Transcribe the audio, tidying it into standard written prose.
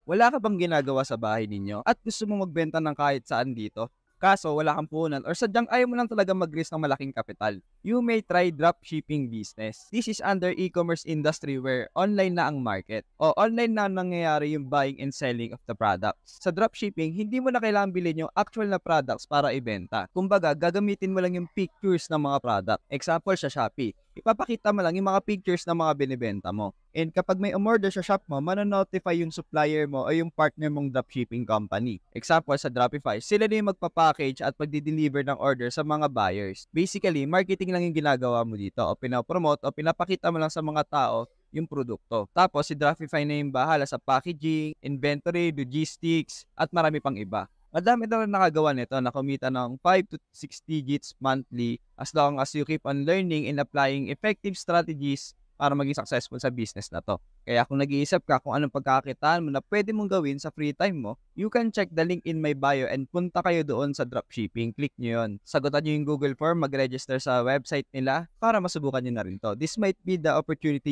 Wala ka bang ginagawa sa bahay ninyo at gusto mong magbenta ng kahit saan dito? Kaso wala kang puhunan or sadyang ayaw mo lang talaga mag-risk ng malaking kapital. You may try dropshipping business. This is under e-commerce industry where online na ang market o online na nangyayari yung buying and selling of the products. Sa dropshipping, hindi mo na kailangan bilhin yung actual na products para ibenta. Kumbaga, gagamitin mo lang yung pictures ng mga product. Example sa Shopee, ipapakita mo lang yung mga pictures ng mga binibenta mo. And kapag may umorder sa shop mo, manonotify yung supplier mo o yung partner mong dropshipping company. Example sa Dropify, sila na yung magpa-package at pagdi-deliver ng order sa mga buyers. Basically, marketing lang yung ginagawa mo dito o pinapromote o pinapakita mo lang sa mga tao yung produkto. Tapos si Dropify na yung bahala sa packaging, inventory, logistics, at marami pang iba. Madami na rin nakagawa nito na kumita ng 5 to 6 digits monthly as long as you keep on learning and applying effective strategies para maging successful sa business na 'to. Kaya kung nag-iisip ka kung anong pagkakakitaan mo na pwede mong gawin sa free time mo, you can check the link in my bio and punta kayo doon sa dropshipping. Click nyo 'yon. Sagutan nyo yung Google form, mag-register sa website nila para masubukan niyo na rin 'to. This might be the opportunity